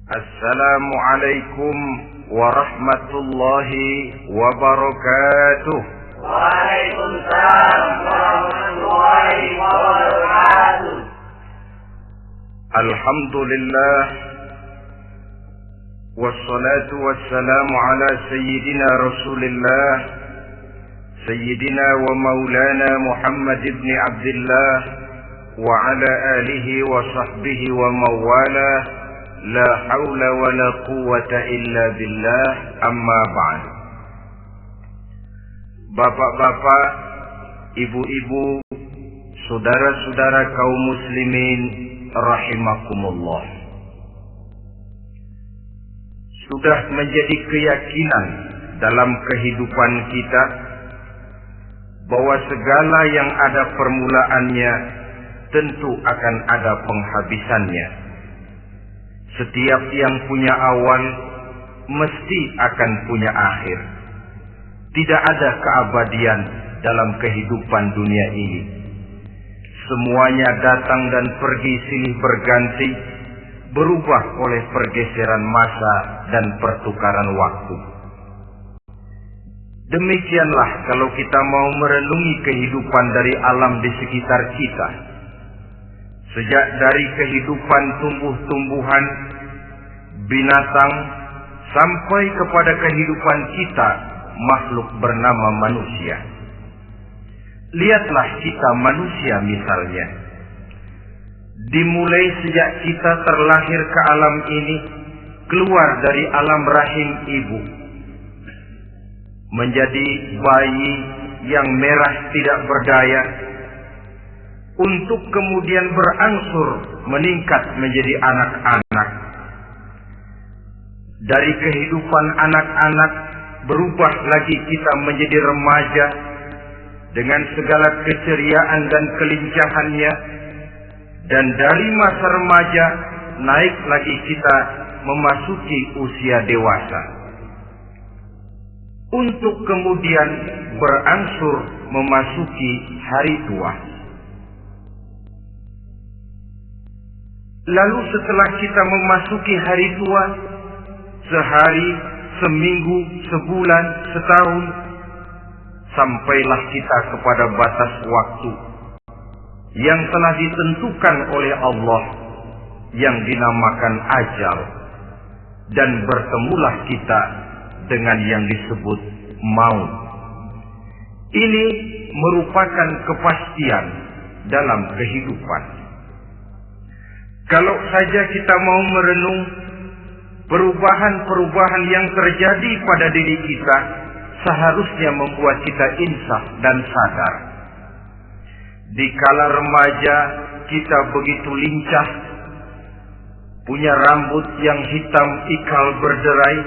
Assalamualaikum warahmatullahi wabarakatuh. Waalaikumsalam warahmatullahi wabarakatuh. Alhamdulillah, wassalatu wassalamu ala sayyidina Rasulillah, sayyidina wa maulana Muhammad ibn Abdullah wa ala alihi wa sahbihi wa mawala. La haula wa la quwwata illa billah, amma ba'd. Bapak-bapak, ibu-ibu, saudara-saudara kaum muslimin rahimakumullah. Sudah menjadi keyakinan dalam kehidupan kita bahwa segala yang ada permulaannya tentu akan ada penghabisannya. Setiap yang punya awal mesti akan punya akhir. Tidak ada keabadian dalam kehidupan dunia ini. Semuanya datang dan pergi silih berganti, berubah oleh pergeseran masa dan pertukaran waktu. Demikianlah kalau kita mau merenungi kehidupan dari alam di sekitar kita. Sejak dari kehidupan tumbuh-tumbuhan, binatang, sampai kepada kehidupan kita, makhluk bernama manusia. Lihatlah kita manusia misalnya. Dimulai sejak kita terlahir ke alam ini, keluar dari alam rahim ibu, menjadi bayi yang merah tidak berdaya, untuk kemudian berangsur meningkat menjadi anak-anak. Dari kehidupan anak-anak berubah lagi kita menjadi remaja dengan segala keceriaan dan kelincahannya, dan dari masa remaja naik lagi kita memasuki usia dewasa, untuk kemudian berangsur memasuki hari tua. Lalu setelah kita memasuki hari tua, sehari, seminggu, sebulan, setahun, sampailah kita kepada batas waktu yang telah ditentukan oleh Allah, yang dinamakan ajal, dan bertemulah kita dengan yang disebut maut. Ini merupakan kepastian dalam kehidupan. Kalau saja kita mau merenung perubahan-perubahan yang terjadi pada diri kita, seharusnya membuat kita insaf dan sadar. Dikala remaja kita begitu lincah, punya rambut yang hitam ikal berderai,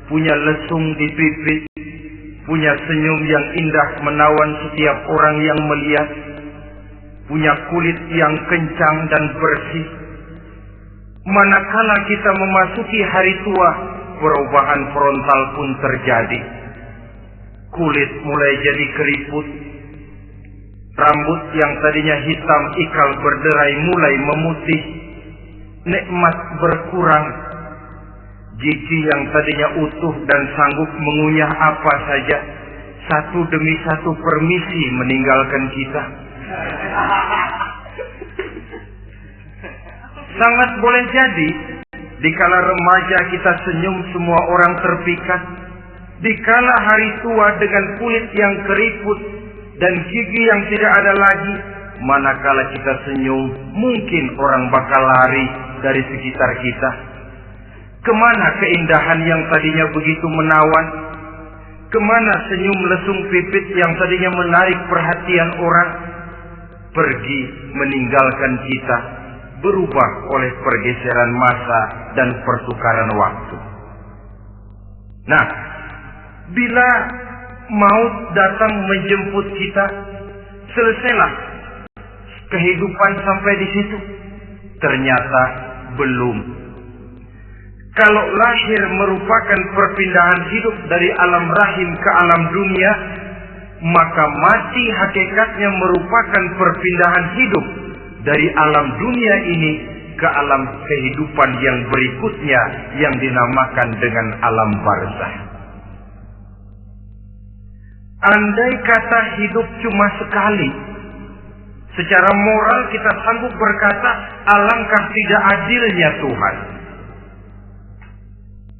punya lesung di pipi, punya senyum yang indah menawan setiap orang yang melihat, punya kulit yang kencang dan bersih. Manakala kita memasuki hari tua, perubahan frontal pun terjadi. Kulit mulai jadi keriput, rambut yang tadinya hitam ikal berderai mulai memutih, nikmat berkurang, gigi yang tadinya utuh dan sanggup mengunyah apa saja, satu demi satu permisi meninggalkan kita. Sangat boleh jadi, dikala remaja kita senyum semua orang terpikat. Dikala hari tua dengan kulit yang keriput dan gigi yang tidak ada lagi, manakala kita senyum, mungkin orang bakal lari dari sekitar kita. Kemana keindahan yang tadinya begitu menawan? Kemana senyum lesung pipit yang tadinya menarik perhatian orang? Pergi meninggalkan kita, berubah oleh pergeseran masa dan pertukaran waktu. Nah, bila maut datang menjemput kita, selesailah kehidupan sampai di situ? Ternyata belum. Kalau lahir merupakan perpindahan hidup dari alam rahim ke alam dunia, maka mati hakikatnya merupakan perpindahan hidup dari alam dunia ini ke alam kehidupan yang berikutnya yang dinamakan dengan alam barzakh. Andai kata hidup cuma sekali, secara moral kita sanggup berkata, alangkah tidak adilnya Tuhan.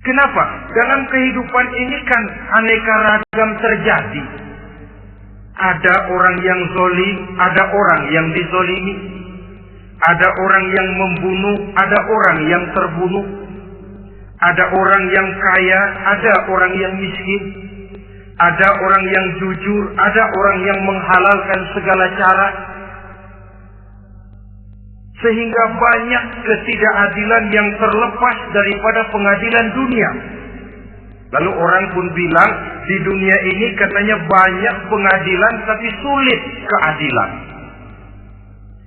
Kenapa? Dalam kehidupan ini kan aneka ragam terjadi. Ada orang yang zalim, ada orang yang dizalimi. Ada orang yang membunuh, ada orang yang terbunuh. Ada orang yang kaya, ada orang yang miskin. Ada orang yang jujur, ada orang yang menghalalkan segala cara. Sehingga banyak ketidakadilan yang terlepas daripada pengadilan dunia. Lalu orang pun bilang, di dunia ini katanya banyak pengadilan tapi sulit keadilan.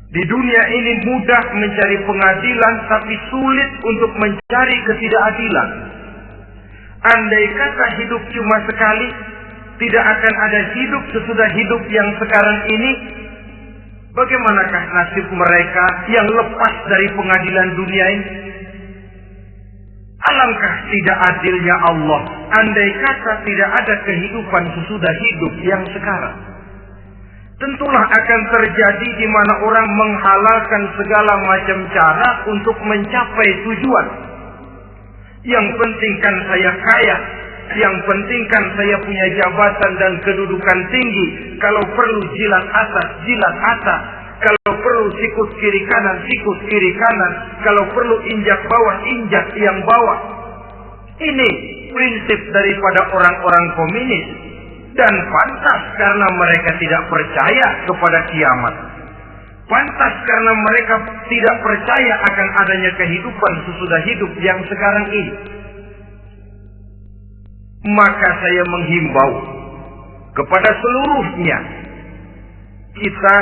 Di dunia ini mudah mencari pengadilan tapi sulit untuk mencari ketidakadilan. Andai kata hidup cuma sekali, tidak akan ada hidup sesudah hidup yang sekarang ini. Bagaimanakah nasib mereka yang lepas dari pengadilan dunia ini? Alangkah tidak adilnya Allah, andai kata tidak ada kehidupan sesudah hidup yang sekarang. Tentulah akan terjadi di mana orang menghalalkan segala macam cara untuk mencapai tujuan. Yang penting kan saya kaya, yang penting kan saya punya jabatan dan kedudukan tinggi. Kalau perlu jilat atas, jilat atas. Kalau perlu sikut kiri kanan, sikut kiri kanan. Kalau perlu injak bawah, injak yang bawah. Ini prinsip daripada orang-orang komunis. Dan pantas karena mereka tidak percaya kepada kiamat. Pantas karena mereka tidak percaya akan adanya kehidupan sesudah hidup yang sekarang ini. Maka saya menghimbau kepada seluruhnya, kita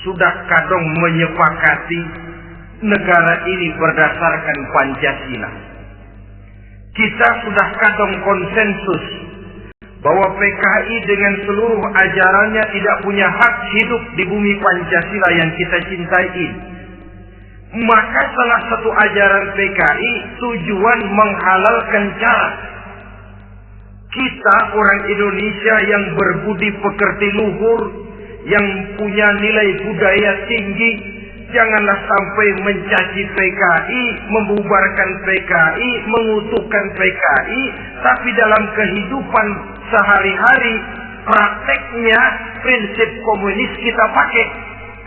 sudah kadung menyepakati negara ini berdasarkan Pancasila. Kita sudah kadung konsensus bahwa PKI dengan seluruh ajarannya tidak punya hak hidup di bumi Pancasila yang kita cintai ini. Maka salah satu ajaran PKI tujuan menghalalkan cara. Kita orang Indonesia yang berbudi pekerti luhur, yang punya nilai budaya tinggi, janganlah sampai mencaci PKI, membubarkan PKI, mengutuhkan PKI, tapi dalam kehidupan sehari-hari prakteknya prinsip komunis kita pakai.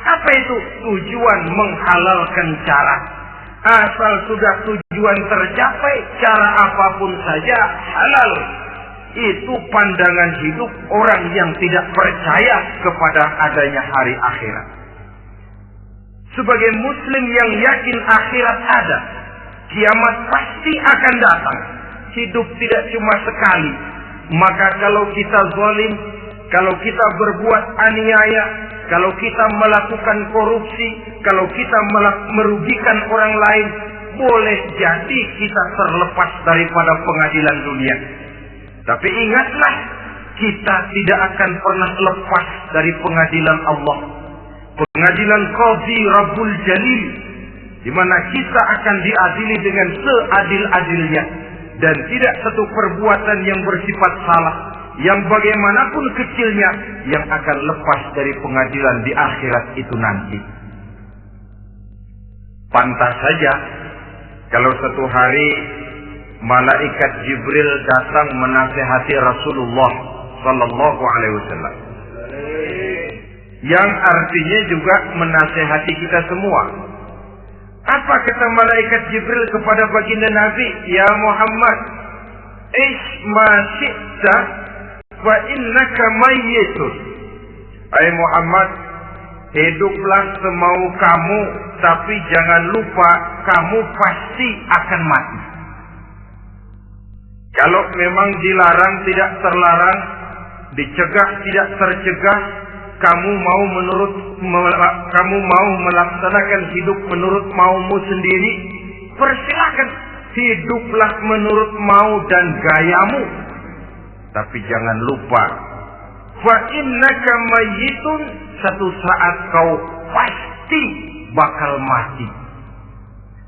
Apa itu? Tujuan menghalalkan cara. Asal sudah tujuan tercapai, cara apapun saja halal. Itu pandangan hidup orang yang tidak percaya kepada adanya hari akhirat. Sebagai muslim yang yakin akhirat ada, kiamat pasti akan datang. Hidup tidak cuma sekali. Maka kalau kita zalim, kalau kita berbuat aniaya, kalau kita melakukan korupsi, kalau kita merugikan orang lain, boleh jadi kita terlepas daripada pengadilan dunia. Tapi ingatlah, kita tidak akan pernah lepas dari pengadilan Allah. Pengadilan Qadhi Rabbul Jalil, di mana kita akan diadili dengan seadil-adilnya. Dan tidak satu perbuatan yang bersifat salah, yang bagaimanapun kecilnya, yang akan lepas dari pengadilan di akhirat itu nanti. Pantas saja kalau satu hari malaikat Jibril datang menasihati Rasulullah sallallahu alaihi wasallam. Yang artinya juga menasihati kita semua. Apa kata malaikat Jibril kepada baginda Nabi? Ya Muhammad, ish ma syi'ta wa innaka mayyitun. Hai Muhammad, hiduplah semau kamu, tapi jangan lupa kamu pasti akan mati. Kalau memang dilarang tidak terlarang, dicegah tidak tercegah, kamu mau melaksanakan hidup menurut maumu sendiri, persilakan, hiduplah menurut mau dan gayamu. Tapi jangan lupa, fa innaka mayyitun, satu saat kau pasti bakal mati.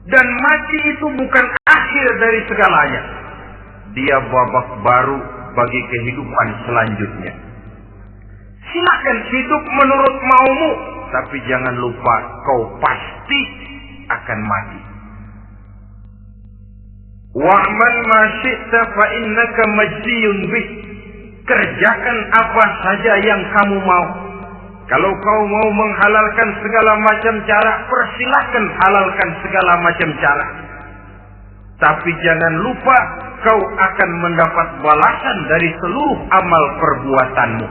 Dan mati itu bukan akhir dari segalanya. Dia babak baru bagi kehidupan selanjutnya. Silakan hidup menurut maumu, tapi jangan lupa kau pasti akan mati. Wa'mal ma syi'ta fa innaka majziyun bih. Kerjakan apa saja yang kamu mau. Kalau kau mau menghalalkan segala macam cara, persilahkan halalkan segala macam cara. Tapi jangan lupa kau akan mendapat balasan dari seluruh amal perbuatanmu.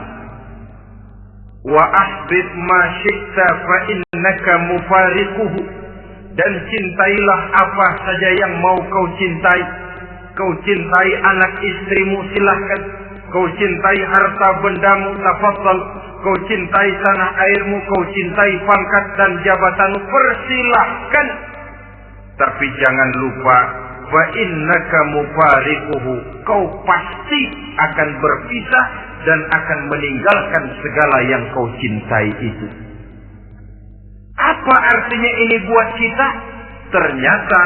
Wa ahbib ma syi'ta fa innaka mufariquhu. Dan cintailah apa saja yang mau kau cintai. Kau cintai anak istrimu, silahkan. Kau cintai harta bendamu, tafadhal. Kau cintai tanah airmu, kau cintai pangkat dan jabatanmu, persilahkan. Tapi jangan lupa, fa innaka mufariquhu. Kau pasti akan berpisah dan akan meninggalkan segala yang kau cintai itu. Apa artinya ini buat kita? Ternyata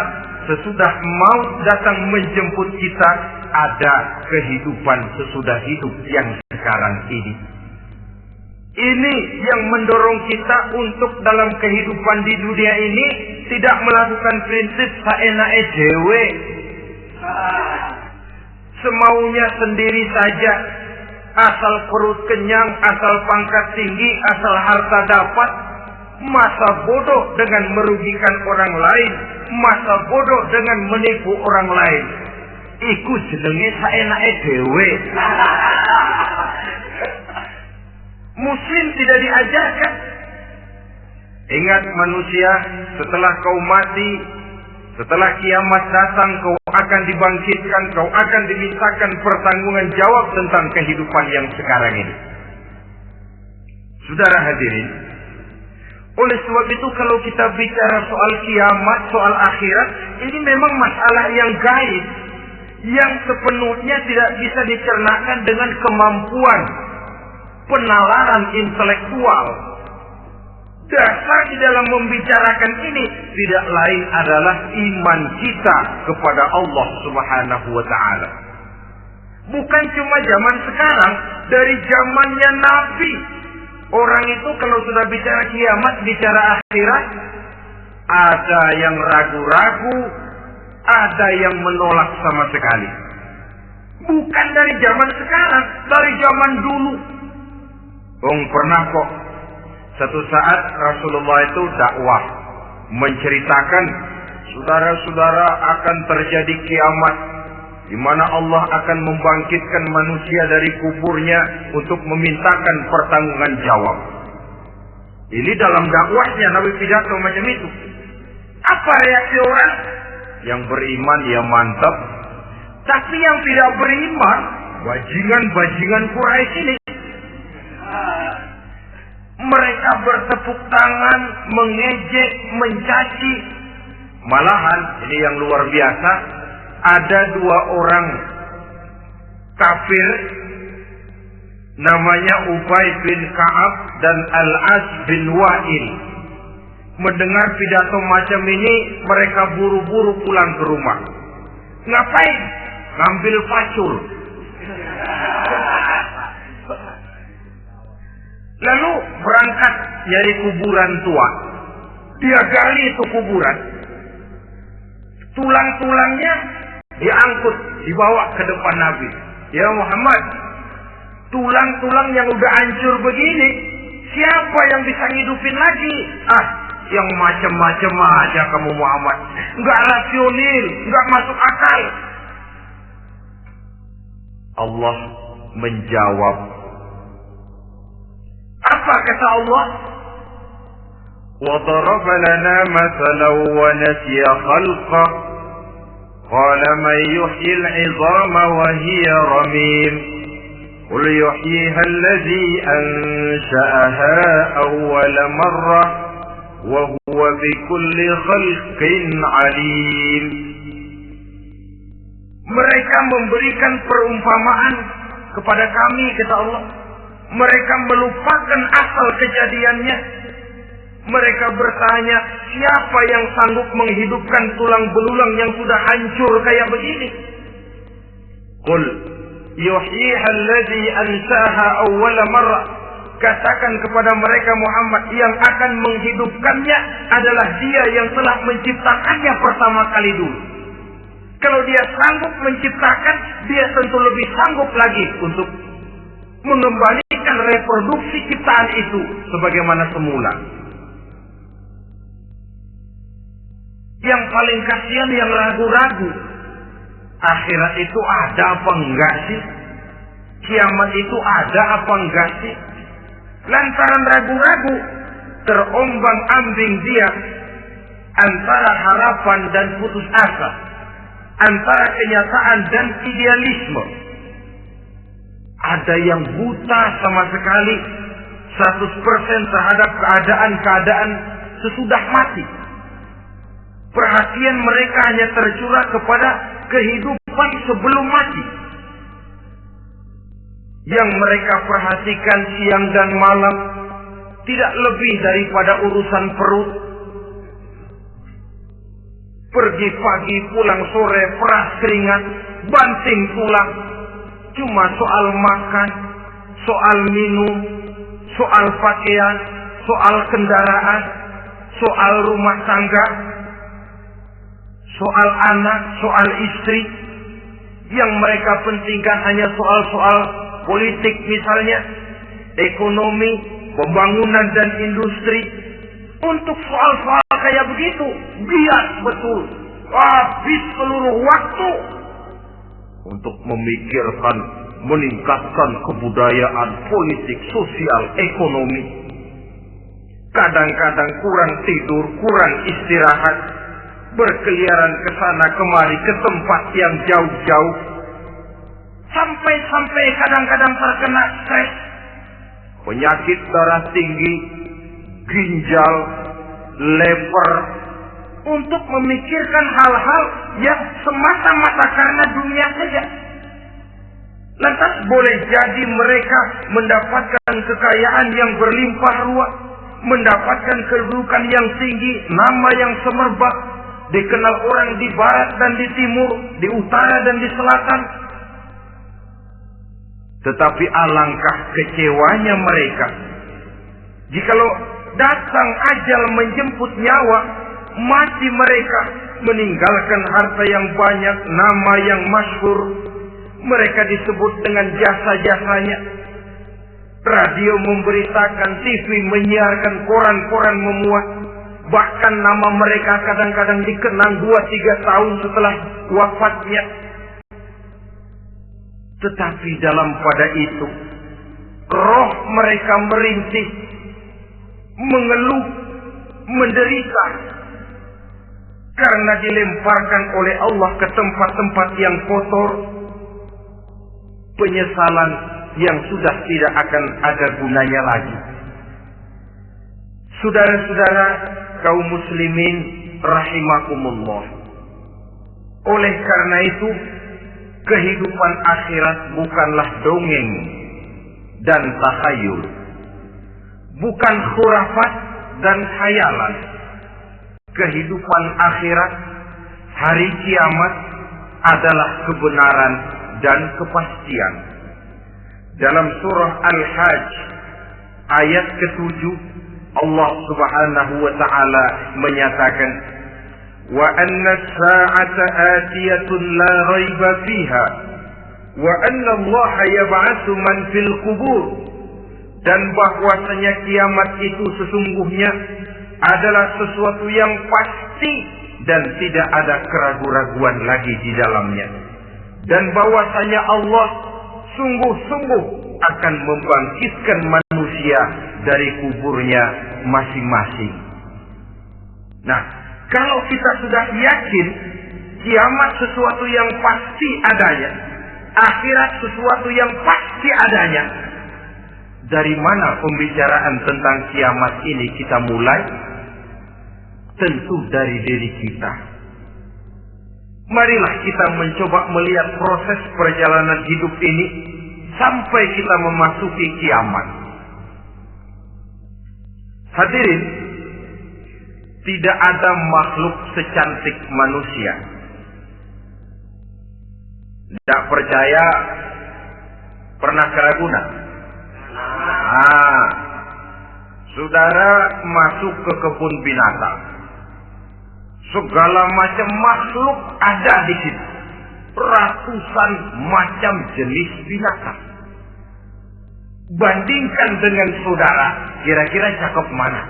sesudah maut datang menjemput kita, ada kehidupan sesudah hidup yang sekarang ini. Ini yang mendorong kita untuk dalam kehidupan di dunia ini tidak melakukan prinsip saenake dhewe, semaunya sendiri saja, asal perut kenyang, asal pangkat tinggi, asal harta dapat. Masa bodoh dengan merugikan orang lain, masa bodoh dengan menipu orang lain. Iku jenenge saenake dhewe. Muslim tidak diajarkan. Ingat manusia, setelah kau mati, setelah kiamat datang, kau akan dibangkitkan, kau akan dimintakan pertanggungan jawab tentang kehidupan yang sekarang ini. Saudara hadirin, oleh sebab itu kalau kita bicara soal kiamat, soal akhirat, ini memang masalah yang gaib, yang sepenuhnya tidak bisa dicernakan dengan kemampuan penalaran intelektual. Dasar di dalam membicarakan ini tidak lain adalah iman kita kepada Allah Subhanahu wa ta'ala. Bukan cuma zaman sekarang, dari zamannya Nabi. Orang itu kalau sudah bicara kiamat, bicara akhirat, ada yang ragu-ragu, ada yang menolak sama sekali. Bukan dari zaman sekarang, dari zaman dulu. Pernah kok satu saat Rasulullah itu dakwah menceritakan, saudara-saudara, akan terjadi kiamat di mana Allah akan membangkitkan manusia dari kuburnya untuk memintakan pertanggungan jawab. Ini dalam dakwahnya Nabi pidato macam itu. Apa reaksi orang? Yang beriman ya mantap, tapi yang tidak beriman, bajingan-bajingan Quraisy ini, mereka bertepuk tangan, mengejek, mencaci. Malahan ini yang luar biasa, ada dua orang kafir namanya Ubay bin Ka'ab dan Al-As bin Wa'il. Mendengar pidato macam ini, mereka buru-buru pulang ke rumah. Ngapain? Ngambil pacul. Lalu berangkat nyari kuburan tua. Dia gali itu kuburan. Tulang-tulangnya diangkut, dibawa ke depan Nabi. Ya Muhammad, tulang-tulang yang udah hancur begini, siapa yang bisa ngidupin lagi? Yang macam-macam aja kamu Muhammad. Enggak rasional, enggak masuk akal. Allah menjawab. Apa kata Allah? وَضَرَبَ لَنَا مَثَلًا وَنَسِيَ خَلْقَهُ قَالَ مَنْ يُحْيِي الْعِظَامَ وَهِيَ رَمِيمٌ قُلْ يُحْيِيهَا الَّذِي أَنْشَأَهَا أَوَّلَ مَرَّةٍ وَهُوَ بِكُلِّ خَلْقٍ عَلِيمٌ. Mereka memberikan perumpamaan kepada kami, kata Allah. Mereka melupakan asal kejadiannya. Mereka bertanya, siapa yang sanggup menghidupkan tulang belulang yang sudah hancur kayak begini? Qul yuhyiha alladhi ansaha awwala marrah. Katakan kepada mereka Muhammad, yang akan menghidupkannya adalah Dia yang telah menciptakannya pertama kali dulu. Kalau Dia sanggup menciptakan, Dia tentu lebih sanggup lagi untuk mengembalikan reproduksi ciptaan itu sebagaimana semula. Yang paling kasihan yang ragu-ragu, akhirat itu ada apa enggak sih? Kiamat itu ada apa enggak sih? Lantaran ragu-ragu, terombang-ambing dia antara harapan dan putus asa, antara kenyataan dan idealisme. Ada yang buta sama sekali 100% terhadap keadaan-keadaan sesudah mati. Perhatian mereka hanya tercurah kepada kehidupan sebelum mati. Yang mereka perhatikan siang dan malam tidak lebih daripada urusan perut. Pergi pagi, pulang sore, peras keringat, banting tulang. Cuma soal makan, soal minum, soal pakaian, soal kendaraan, soal rumah tangga, soal anak, soal istri. Yang mereka pentingkan hanya soal-soal politik misalnya, ekonomi, pembangunan dan industri. Untuk soal-soal kayak begitu, bias betul. Habis seluruh waktu untuk memikirkan, meningkatkan kebudayaan, politik, sosial, ekonomi. Kadang-kadang kurang tidur, kurang istirahat, berkeliaran ke sana kemari ke tempat yang jauh-jauh. Sampai kadang-kadang terkena stres, penyakit darah tinggi, ginjal, lever, untuk memikirkan hal-hal yang semata-mata karena dunia saja. Lantas boleh jadi mereka mendapatkan kekayaan yang berlimpah ruah, mendapatkan kedudukan yang tinggi, nama yang semerbak, dikenal orang di barat dan di timur, di utara dan di selatan. Tetapi alangkah kecewanya mereka jikalau datang ajal menjemput nyawa, mati mereka, meninggalkan harta yang banyak, nama yang masyhur. Mereka disebut dengan jasa-jasanya. Radio memberitakan, TV menyiarkan, koran-koran memuat. Bahkan nama mereka kadang-kadang dikenang 2-3 tahun setelah wafatnya. Tetapi dalam pada itu, roh mereka merintih, mengeluh, menderita, karena dilemparkan oleh Allah ke tempat-tempat yang kotor. Penyesalan yang sudah tidak akan ada gunanya lagi. Saudara-saudara kaum muslimin rahimakumullah. Oleh karena itu, kehidupan akhirat bukanlah dongeng dan takhayul, bukan khurafat dan khayalan. Kehidupan akhirat, hari kiamat adalah kebenaran dan kepastian. Dalam surah Al-Hajj ayat ke-7, Allah Subhanahu wa taala menyatakan, wa anna as-sa'ata atiyatun la raiba fiha wa anna Allah yab'atsu man fil qubur. Dan bahwasanya kiamat itu sesungguhnya adalah sesuatu yang pasti dan tidak ada keraguan-raguan lagi di dalamnya. Dan bahwasanya Allah sungguh-sungguh akan membangkitkan manusia dari kuburnya masing-masing. Nah, kalau kita sudah yakin kiamat sesuatu yang pasti adanya, akhirat sesuatu yang pasti adanya, dari mana pembicaraan tentang kiamat ini kita mulai? Tentu dari diri kita. Marilah kita mencoba melihat proses perjalanan hidup ini sampai kita memasuki kiamat. Hadirin, tidak ada makhluk secantik manusia. Tidak percaya, pernah ke Ragunan? Saudara masuk ke kebun binatang. Segala macam makhluk ada di situ. Ratusan macam jenis binatang. Bandingkan dengan saudara, kira-kira cakep mana?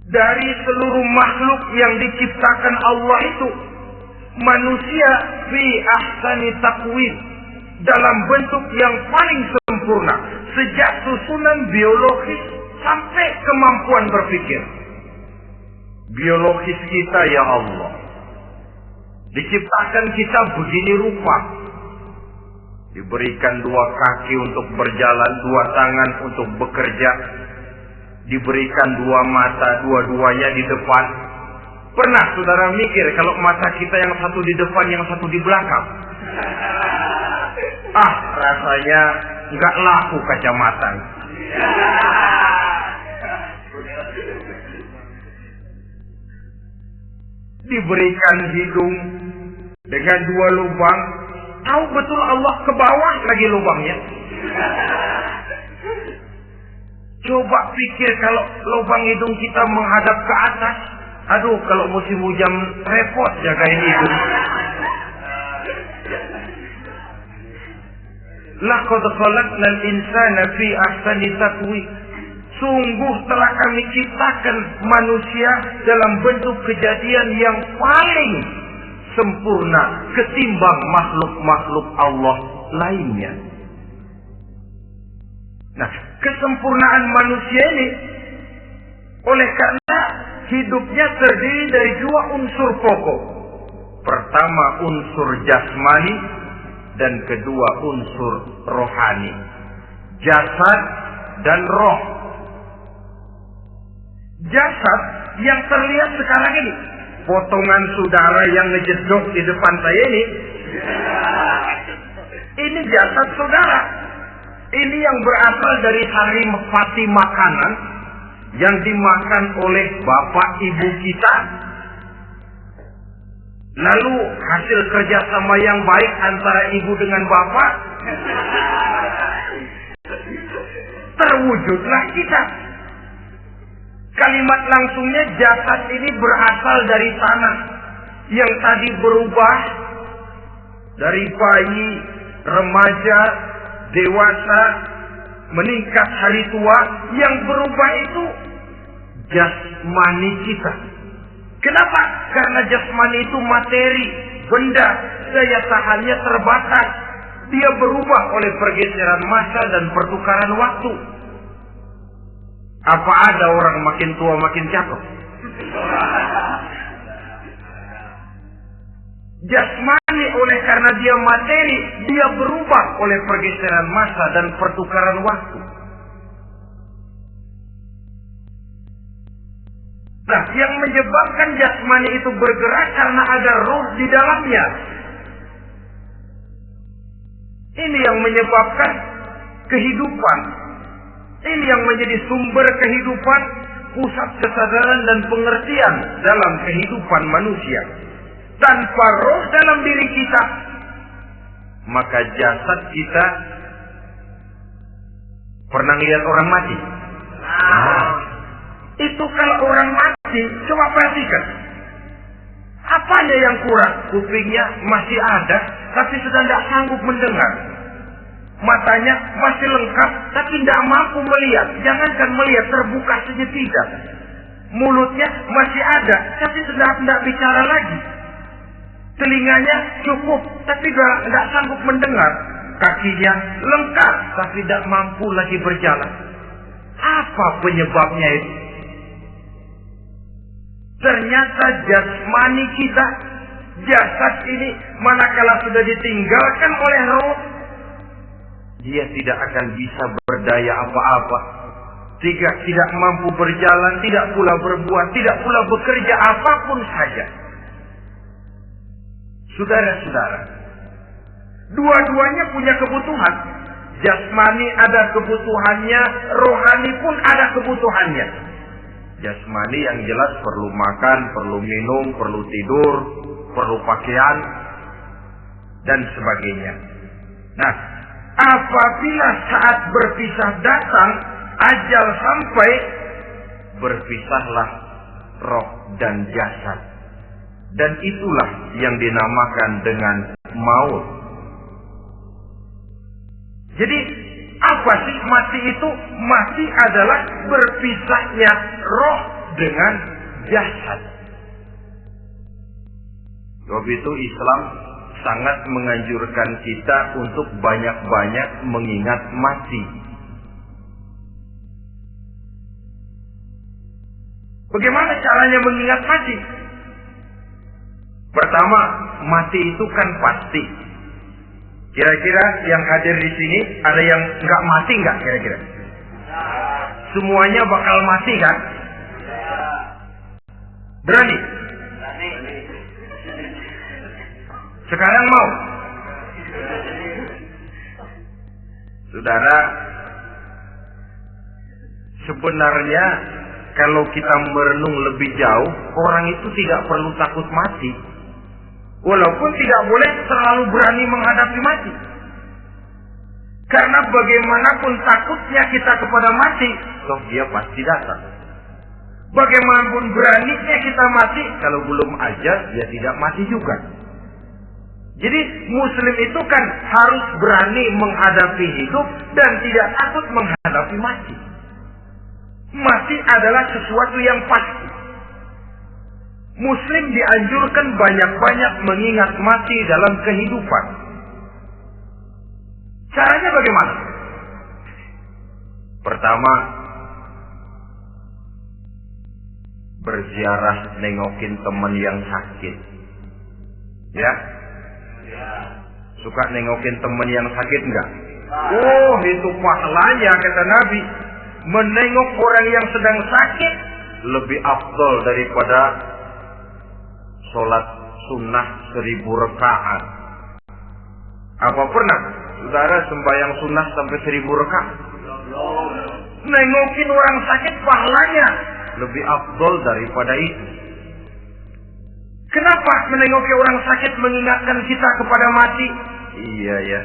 Dari seluruh makhluk yang diciptakan Allah itu, manusia fi ahsani taqwim, dalam bentuk yang paling sempurna, sejak susunan biologis sampai kemampuan berpikir. Biologis kita ya Allah, diciptakan kita begini rupa. Diberikan 2 kaki untuk berjalan, 2 tangan untuk bekerja. Diberikan 2 mata, dua-duanya di depan. Pernah saudara mikir kalau mata kita yang satu di depan, yang satu di belakang? Rasanya nggak laku kacamata. Diberikan hidung dengan 2 lubang. Tahu betul Allah ke bawah lagi lubangnya. Coba pikir kalau lubang hidung kita menghadap ke atas. Aduh, kalau musim hujan repot jagain hidung. Laqad khalaqnal insana fi ahsani taqwim. Sungguh telah kami ciptakan manusia dalam bentuk kejadian yang paling sempurna ketimbang makhluk-makhluk Allah lainnya. Nah, kesempurnaan manusia ini oleh karena hidupnya terdiri dari 2 unsur pokok. Pertama unsur jasmani dan kedua unsur rohani. Jasad dan roh. Jasad yang terlihat sekarang ini, potongan saudara yang ngejedok di depan saya ini jasad saudara. Ini yang berasal dari saripati makanan yang dimakan oleh bapak ibu kita. Lalu hasil kerjasama yang baik antara ibu dengan bapak, terwujudlah kita. Kalimat langsungnya jasad ini berasal dari tanah yang tadi berubah dari bayi, remaja, dewasa, meningkat hari tua. Yang berubah itu jasmani kita. Kenapa? Karena jasmani itu materi, benda, daya tahannya terbatas. Dia berubah oleh pergeseran masa dan pertukaran waktu. Apa ada orang makin tua makin cakep? Jasmani oleh karena dia materi, dia berubah oleh pergeseran masa dan pertukaran waktu. Nah, yang menyebabkan jasmani itu bergerak karena ada roh di dalamnya. Ini yang menyebabkan kehidupan. Ini yang menjadi sumber kehidupan, pusat kesadaran dan pengertian dalam kehidupan manusia. Tanpa roh dalam diri kita, maka jasad kita pernah lihat orang mati. Itu kalau orang mati, coba perhatikan. Apanya yang kurang? Kupingnya masih ada, tapi sudah tidak sanggup mendengar. Matanya masih lengkap, tapi tidak mampu melihat. Jangankan melihat, terbuka saja tidak. Mulutnya masih ada, tapi sudah tidak bicara lagi. Telinganya cukup, tapi tidak sanggup mendengar. Kakinya lengkap, tapi tidak mampu lagi berjalan. Apa penyebabnya itu? Ternyata jasmani kita, jasad ini, manakala sudah ditinggalkan oleh roh, dia tidak akan bisa berdaya apa-apa. Tidak mampu berjalan, tidak pula berbuat, tidak pula bekerja apapun saja. Saudara-saudara, dua-duanya punya kebutuhan. Jasmani ada kebutuhannya, rohani pun ada kebutuhannya. Jasmani yang jelas perlu makan, perlu minum, perlu tidur, perlu pakaian, dan sebagainya. Nah, apabila saat berpisah datang, ajal sampai, berpisahlah roh dan jasad. Dan itulah yang dinamakan dengan maut. Jadi, apa sih mati itu? Mati adalah berpisahnya roh dengan jasad. Sebab itu Islam sangat menganjurkan kita untuk banyak-banyak mengingat mati. Bagaimana caranya mengingat mati? Pertama, mati itu kan pasti. Kira-kira yang hadir di sini ada yang nggak mati nggak kira-kira? Semuanya bakal mati kan? Berani? Sekarang mau? Saudara, sebenarnya kalau kita merenung lebih jauh, orang itu tidak perlu takut mati. Walaupun tidak boleh terlalu berani menghadapi mati. Karena bagaimanapun takutnya kita kepada mati, toh dia pasti datang. Bagaimanapun beraninya kita mati, kalau belum ajal, dia tidak mati juga. Jadi Muslim itu kan harus berani menghadapi hidup dan tidak takut menghadapi mati. Mati adalah sesuatu yang pasti. Muslim dianjurkan banyak-banyak mengingat mati dalam kehidupan. Caranya bagaimana? Pertama, berziarah nengokin teman yang sakit. Ya? Suka nengokin teman yang sakit enggak? Oh, itu pahalanya kata Nabi. Menengok orang yang sedang sakit lebih afdol daripada sholat sunnah 1000 rakaat. Apa pernah saudara sembahyang sunnah sampai 1000 rakaat? Nengokin orang sakit pahalanya lebih afdol daripada itu. Kenapa menengoki orang sakit mengingatkan kita kepada mati? Iya ya,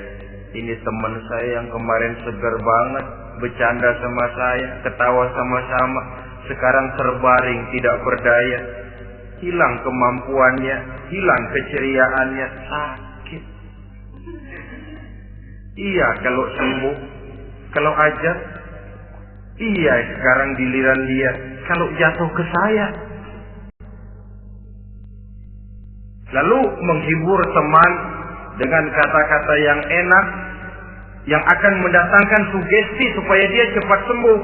ini teman saya yang kemarin segar banget, bercanda sama saya, ketawa sama-sama, sekarang terbaring tidak berdaya. Hilang kemampuannya, hilang keceriaannya, sakit. Iya kalau sembuh, kalau ajal, iya sekarang giliran dia, kalau jatuh ke saya. Lalu menghibur teman dengan kata-kata yang enak, yang akan mendatangkan sugesti supaya dia cepat sembuh.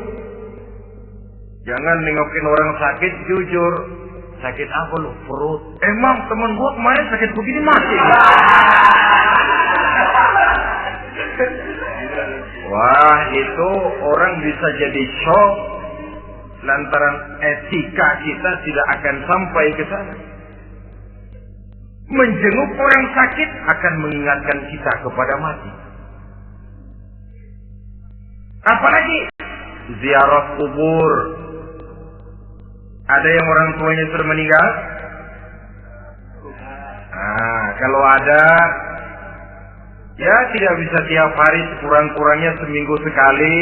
Jangan nengokin orang sakit, jujur. Sakit apa lu? Perut. Emang temen gua kemarin sakit begini mati. Wah, itu orang bisa jadi shock lantaran etika kita tidak akan sampai ke sana. Menjenguk orang sakit akan mengingatkan kita kepada mati. Apalagi ziarah kubur. Ada yang orang tuanya sudah meninggal? Nah, kalau ada, ya tidak bisa tiap hari, sekurang-kurangnya seminggu sekali.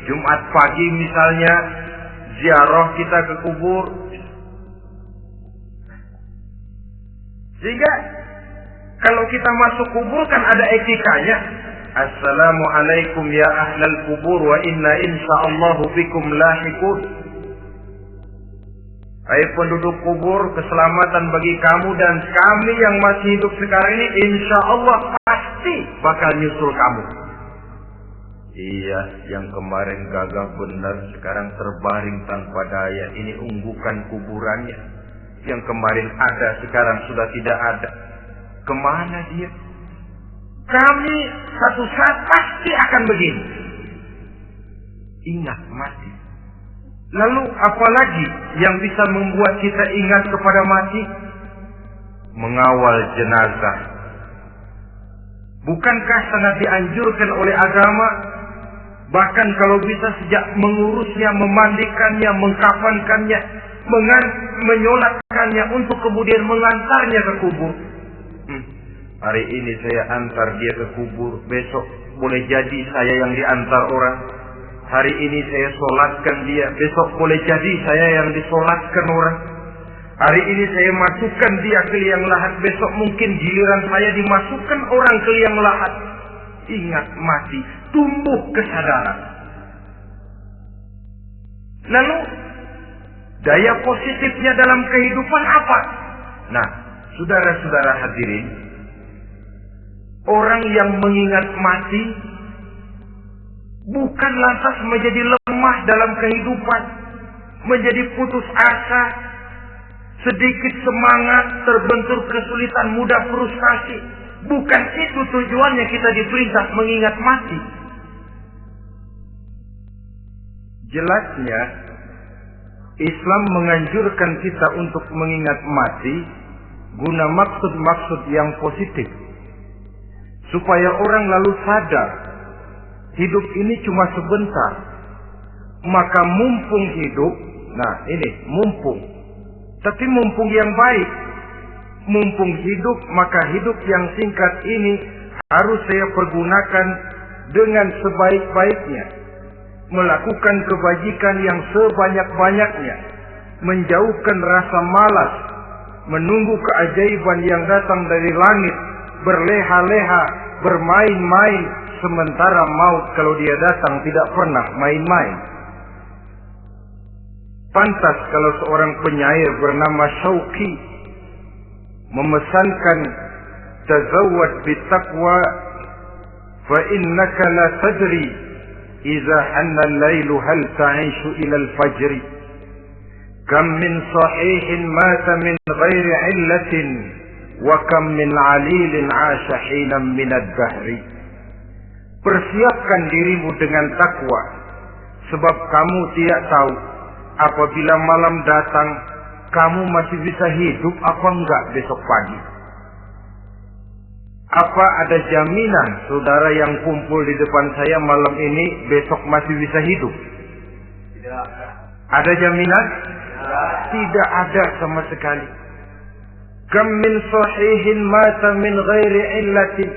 Jumat pagi misalnya, ziarah kita ke kubur. Sehingga kalau kita masuk kubur kan ada etikanya. Assalamualaikum ya ahlal kubur wa inna insyaallahu bikum lahiqun. Hai penduduk kubur, keselamatan bagi kamu dan kami yang masih hidup sekarang ini insya Allah pasti bakal nyusul kamu. Iya, yang kemarin gagah benar sekarang terbaring tanpa daya. Ini unggukan kuburannya. Yang kemarin ada sekarang sudah tidak ada. Kemana dia? Kami satu saat pasti akan begini. Ingat mati. Lalu apalagi yang bisa membuat kita ingat kepada mati? Mengawal jenazah. Bukankah sangat dianjurkan oleh agama? Bahkan kalau bisa sejak mengurusnya, memandikannya, mengkafankannya, menyolatkannya untuk kemudian mengantarnya ke kubur. Hari ini saya antar dia ke kubur, besok boleh jadi saya yang diantar orang. Hari ini saya solatkan dia, besok boleh jadi saya yang disolatkan orang. Hari ini saya masukkan dia ke liang lahat, besok mungkin giliran saya dimasukkan orang ke liang lahat. Ingat mati, tumbuh kesadaran. Lalu daya positifnya dalam kehidupan apa? Nah, saudara-saudara hadirin, orang yang mengingat mati bukan lantas menjadi lemah dalam kehidupan, menjadi putus asa, sedikit semangat, terbentur kesulitan, mudah frustasi. Bukan itu tujuannya kita diperintah mengingat mati. Jelasnya, Islam menganjurkan kita untuk mengingat mati guna maksud-maksud yang positif. Supaya orang lalu sadar, hidup ini cuma sebentar. Maka mumpung hidup, nah ini mumpung. Tapi mumpung yang baik. Mumpung hidup, maka hidup yang singkat ini harus saya pergunakan dengan sebaik-baiknya. Melakukan kebajikan yang sebanyak-banyaknya. Menjauhkan rasa malas. Menunggu keajaiban yang datang dari langit. Berleha-leha, bermain-main. Sementara maut kalau dia datang tidak pernah main-main. Pantas kalau seorang penyair bernama Syauqi memesankan, tazawwad bitaqwa fa innaka la tadri idza hanna al-lailu hal ta'ishu ila al-fajr kam min sahihin mata min ghairi illatin wa kam min 'alilin 'asha hinan min ad-dahri. Persiapkan dirimu dengan takwa, sebab kamu tidak tahu apabila malam datang kamu masih bisa hidup apa enggak besok pagi. Apa ada jaminan saudara yang kumpul di depan saya malam ini besok masih bisa hidup? Tidak. Ada jaminan? Tidak ada sama sekali. Kam min sahihin mata min ghairi illatin.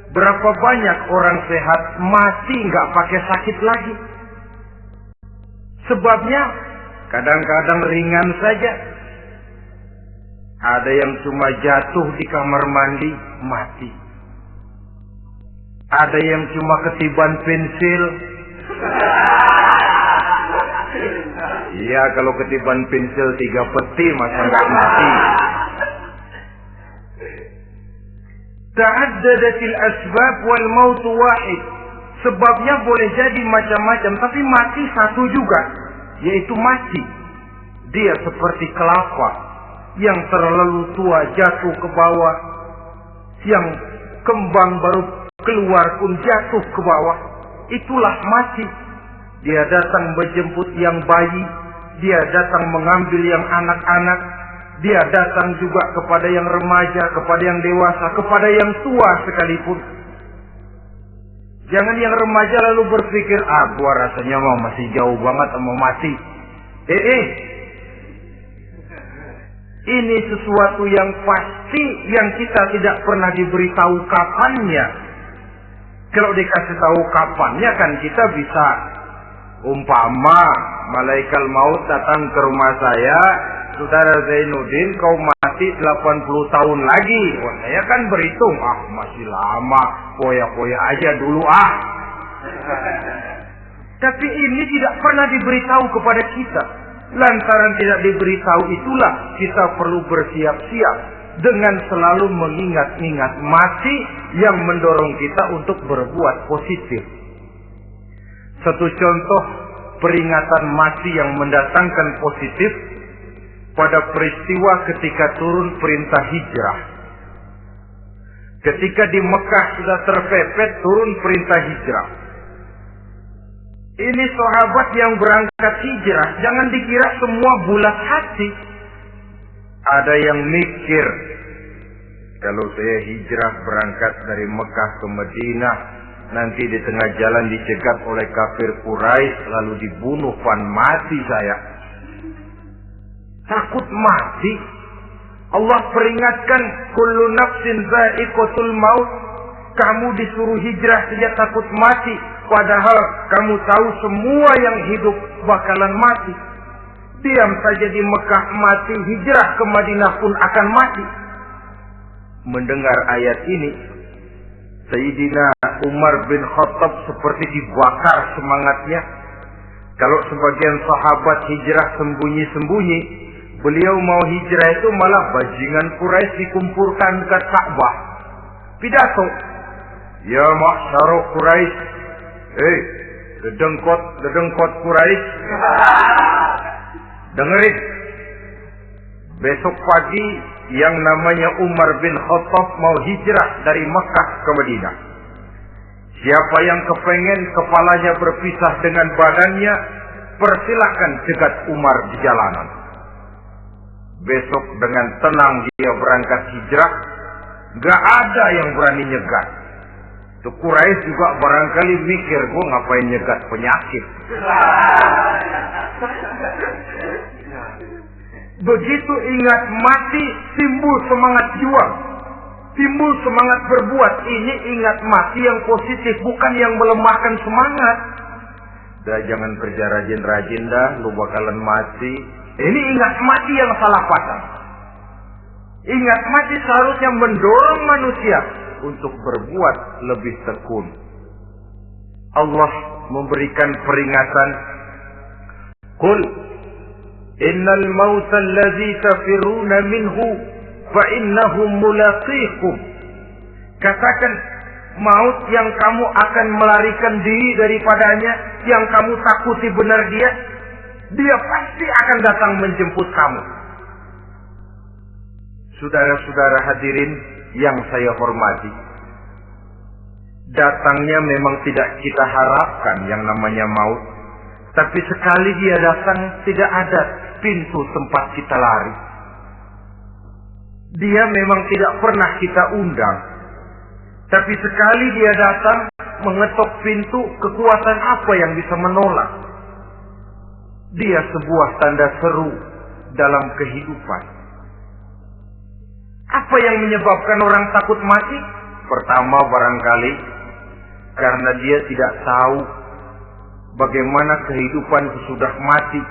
Berapa banyak orang sehat mati enggak pakai sakit lagi. Sebabnya kadang-kadang ringan saja. Ada yang cuma jatuh di kamar mandi, mati. Ada yang cuma ketiban pensil. Iya, kalau ketiban pensil 3 peti masa nggak mati. Ta'addadatil asbab wal maut wahid. Sebabnya boleh jadi macam-macam, tapi mati satu juga, yaitu mati. Dia seperti kelapa yang terlalu tua jatuh ke bawah, yang kembang baru keluar pun jatuh ke bawah. Itulah mati. Dia datang menjemput yang bayi, dia datang mengambil yang anak-anak, dia datang juga kepada yang remaja, kepada yang dewasa, kepada yang tua sekalipun. Jangan yang remaja lalu berpikir, gua rasanya masih jauh banget sama mati. Ini sesuatu yang pasti yang kita tidak pernah diberitahu kapannya. Kalau dikasih tahu kapannya kan kita bisa, umpama malaikat maut datang ke rumah saya, saudara Zainuddin kau mati 80 tahun lagi. Wah, saya kan berhitung, masih lama, poya-poya aja dulu Tapi ini tidak pernah diberitahu kepada kita. Lantaran tidak diberitahu itulah kita perlu bersiap-siap dengan selalu mengingat-ingat mati yang mendorong kita untuk berbuat positif. Satu contoh peringatan mati yang mendatangkan positif pada peristiwa ketika turun perintah hijrah. Ketika di Mekah sudah terpepet turun perintah hijrah. Ini sahabat yang berangkat hijrah, jangan dikira semua bulat hati. Ada yang mikir, kalau saya hijrah berangkat dari Mekah ke Madinah, nanti di tengah jalan dicegat oleh kafir Quraisy lalu dibunuh, mati saya. Takut mati. Allah peringatkan, kullu nafsin dha'iqatul maut. Kamu disuruh hijrah saja takut mati, padahal kamu tahu semua yang hidup bakalan mati. Diam saja di Mekah mati, hijrah ke Madinah pun akan mati. Mendengar ayat ini, Sayyidina Umar bin Khattab seperti dibakar semangatnya. Kalau sebagian sahabat hijrah sembunyi-sembunyi, beliau mau hijrah itu malah bajingan Quraisy dikumpulkan ke Ka'bah. Pidato, ya ma'syara Quraisy, dedengkot Quraisy, dengerin. Besok pagi yang namanya Umar bin Khattab mau hijrah dari Mekah ke Madinah. Siapa yang kepengen kepalanya berpisah dengan badannya, persilahkan cegat Umar di jalanan. Besok dengan tenang dia berangkat hijrah, gak ada yang berani nyegat. Tuh Quraisy juga barangkali mikir, gua ngapain nyegat penyakit. Begitu ingat mati, timbul semangat juang, timbul semangat berbuat. Ini ingat mati yang positif, bukan yang melemahkan semangat. Dah jangan kerja rajin-rajin dah, lu bakalan mati. Ini ingat mati yang salah pasang. Ingat mati seharusnya mendorong manusia untuk berbuat lebih tekun. Allah memberikan peringatan, Qul innal mauta allazi tafiruna minhu fa innahu mulaqikum. Katakan, maut yang kamu akan melarikan diri daripadanya, yang kamu takuti benar dia pasti akan datang menjemput kamu. Saudara-saudara hadirin yang saya hormati, datangnya memang tidak kita harapkan yang namanya maut. Tapi sekali dia datang, tidak ada pintu tempat kita lari. Dia memang tidak pernah kita undang. Tapi sekali dia datang, mengetok pintu, kekuatan apa yang bisa menolak? Dia sebuah tanda seru dalam kehidupan. Apa yang menyebabkan orang takut mati? Pertama barangkali karena dia tidak tahu bagaimana kehidupan sesudah mati.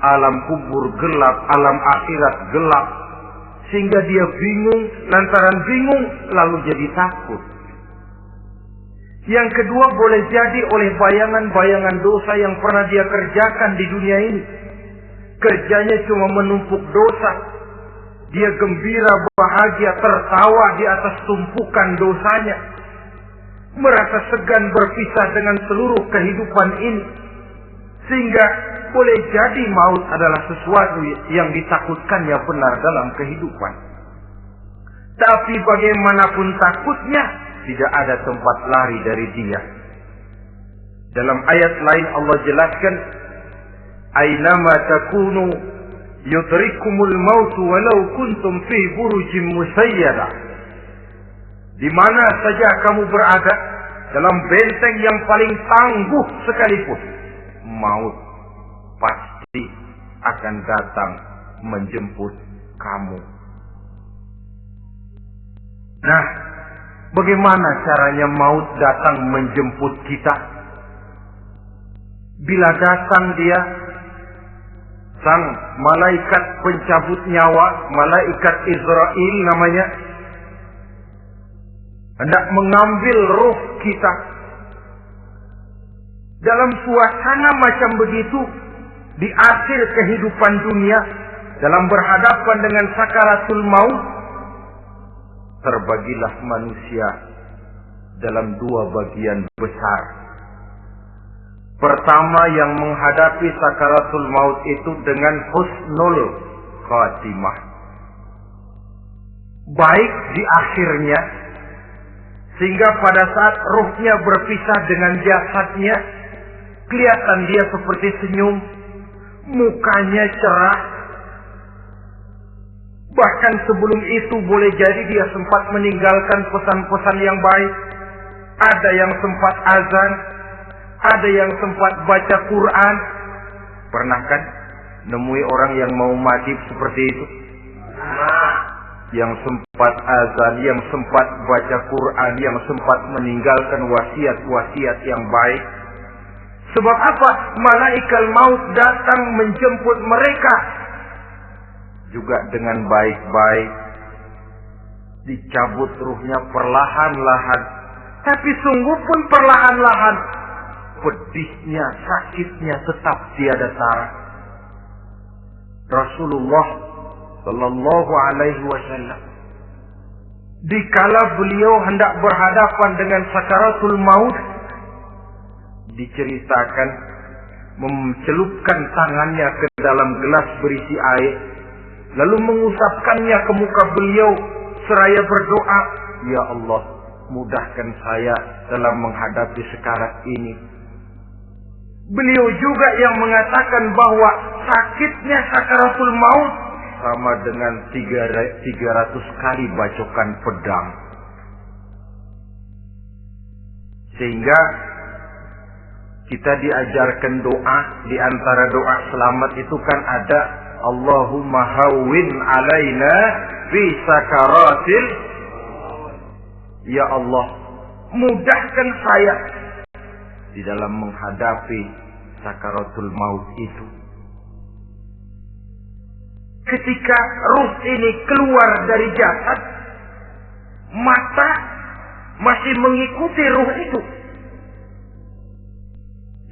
Alam kubur gelap, alam akhirat gelap. Sehingga dia bingung, lantaran bingung lalu jadi takut. Yang kedua boleh jadi oleh bayangan-bayangan dosa yang pernah dia kerjakan di dunia ini. Kerjanya cuma menumpuk dosa. Dia gembira, bahagia, tertawa di atas tumpukan dosanya. Merasa segan berpisah dengan seluruh kehidupan ini. Sehingga boleh jadi maut adalah sesuatu yang ditakutkannya benar dalam kehidupan. Tapi bagaimanapun takutnya, tidak ada tempat lari dari dia. Dalam ayat lain Allah jelaskan, Aynama takunu yudrikumul mautu walau kuntum fi burujim musayyada. Di mana saja kamu berada, dalam benteng yang paling tangguh sekalipun, maut pasti akan datang menjemput kamu. Nah, bagaimana caranya maut datang menjemput kita? Bila datang dia, sang malaikat pencabut nyawa, malaikat Israel namanya, hendak mengambil ruh kita. Dalam suasana macam begitu, di akhir kehidupan dunia, dalam berhadapan dengan sakaratul maut, terbagilah manusia dalam dua bagian besar. Pertama, yang menghadapi sakaratul maut itu dengan husnul khatimah, baik di akhirnya, sehingga pada saat ruhnya berpisah dengan jasadnya, kelihatan dia seperti senyum, mukanya cerah, Bahkan sebelum itu boleh jadi dia sempat meninggalkan pesan-pesan yang baik. Ada yang sempat azan, ada yang sempat baca Quran. Pernah kan nemui orang yang mau mati seperti itu? Yang sempat azan, yang sempat baca Quran, yang sempat meninggalkan wasiat-wasiat yang baik. Sebab apa? Malaikat maut datang menjemput mereka juga dengan baik-baik. Dicabut ruhnya perlahan-lahan. Tapi sungguh pun perlahan-lahan. Pedihnya, sakitnya tetap tiada tara. Rasulullah Sallallahu Alaihi Wasallam, dikala beliau hendak berhadapan dengan sakaratul maut, diceritakan mencelupkan tangannya ke dalam gelas berisi air, lalu mengusapkannya ke muka beliau seraya berdoa, "Ya Allah, mudahkan saya dalam menghadapi sekarat ini." Beliau juga yang mengatakan bahwa sakitnya sakaratul maut sama dengan 300 kali bacokan pedang. Sehingga kita diajarkan doa. Di antara doa selamat itu kan ada Allahumma hawwin alaina fi sakaratil. Ya Allah, mudahkan saya di dalam menghadapi sakaratul maut itu. Ketika ruh ini keluar dari jasad, mata masih mengikuti ruh itu.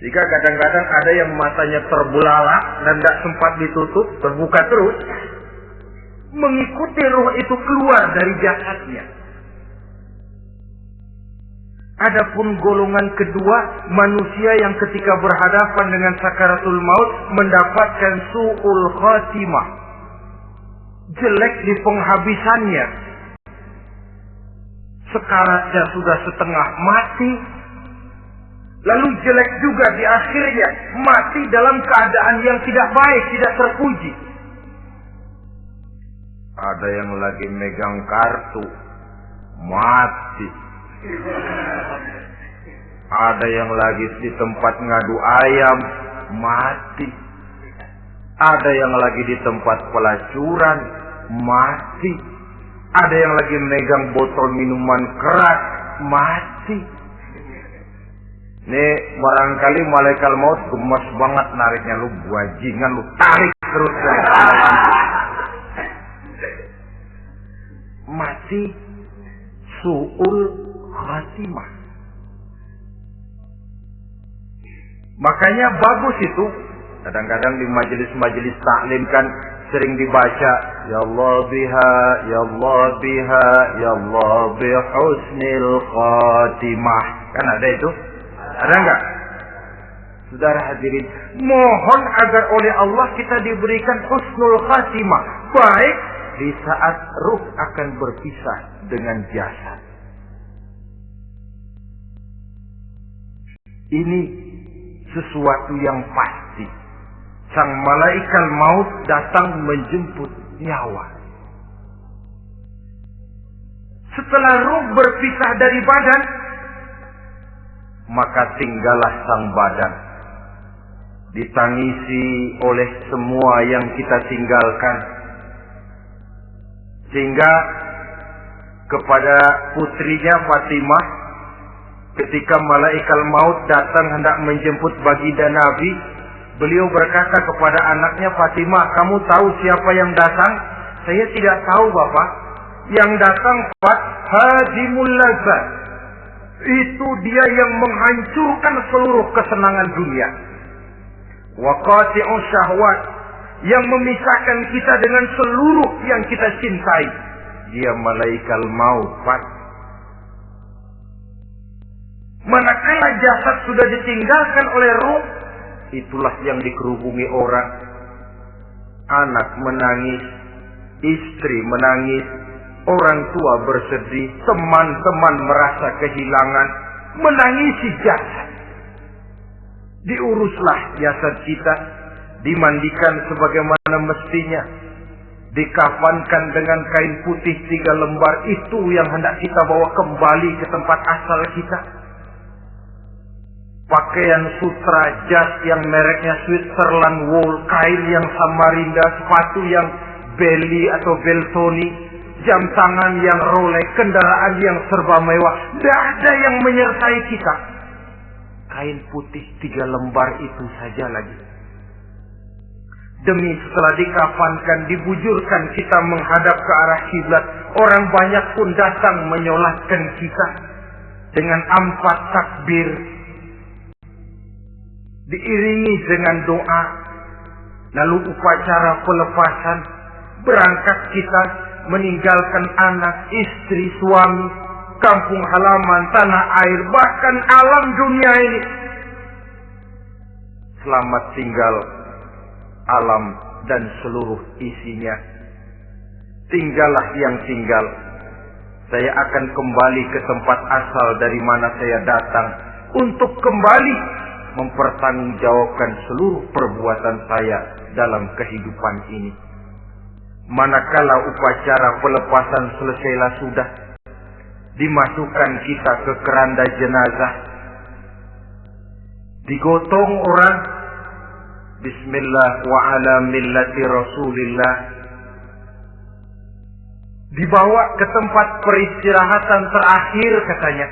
Jika kadang-kadang ada yang matanya terbelalak dan tidak sempat ditutup, terbuka terus, mengikuti ruh itu keluar dari jasadnya. Adapun golongan kedua, manusia yang ketika berhadapan dengan sakaratul maut mendapatkan su'ul khatimah, jelek di penghabisannya. Sekaratnya sudah setengah mati, lalu jelek juga di akhirnya, mati dalam keadaan yang tidak baik, tidak terpuji. Ada yang lagi megang kartu, mati. Ada yang lagi di tempat ngadu ayam, mati. Ada yang lagi di tempat pelacuran, mati. Ada yang lagi megang botol minuman keras, mati. Nih barangkali malaikat maut gemas banget nariknya, lu bajingan, lu tarik terus. Mati su'ul khatimah. Makanya bagus itu. Kadang-kadang di majelis-majelis taklim kan sering dibaca, Ya Allah biha, Ya Allah biha, Ya Allah bihusnil khatimah. Kan ada itu? Ada enggak? Saudara hadirin, mohon agar oleh Allah kita diberikan husnul khatimah, baik di saat ruh akan berpisah dengan jasad. Ini sesuatu yang pasti. Sang malaikat maut datang menjemput nyawa. Setelah ruh berpisah dari badan, maka tinggallah sang badan, ditangisi oleh semua yang kita tinggalkan. Sehingga kepada putrinya Fatimah, ketika malaikat maut datang hendak menjemput baginda Nabi, beliau berkata kepada anaknya, Fatimah, kamu tahu siapa yang datang? Saya tidak tahu, Bapak. Yang datang hadimul lazat. Itu dia yang menghancurkan seluruh kesenangan dunia. Wa qati'us syahwat, yang memisahkan kita dengan seluruh yang kita cintai. Dia malaikat maut, Pak. Manakala jasad sudah ditinggalkan oleh ruh, itulah yang dikerubungi orang. Anak menangis, istri menangis, orang tua bersedih, teman-teman merasa kehilangan, menangisi jasad. Diuruslah jasad kita, dimandikan sebagaimana mestinya, dikafankan dengan kain putih 3 lembar, itu yang hendak kita bawa kembali ke tempat asal kita. Pakaian sutra, jas yang mereknya Switzerland wool, kain yang Samarinda, sepatu yang Belly atau Beltoni, jam tangan yang Rolex, kendaraan yang serba mewah, tidak ada yang menyertai kita. Kain putih 3 lembar itu saja lagi. Demi setelah dikafankan, dibujurkan kita menghadap ke arah kiblat, orang banyak pun datang menyolatkan kita dengan 4 takbir, diiringi dengan doa. Lalu upacara pelepasan, berangkat kita meninggalkan anak, istri, suami, kampung halaman, tanah air, bahkan alam dunia ini. Selamat tinggal alam dan seluruh isinya. Tinggallah yang tinggal. Saya akan kembali ke tempat asal dari mana saya datang untuk kembali mempertanggungjawabkan seluruh perbuatan saya dalam kehidupan ini. Manakala upacara pelepasan selesailah sudah, dimasukkan kita ke keranda jenazah, digotong orang, bismillah wa ala millati rasulillah, dibawa ke tempat peristirahatan terakhir katanya.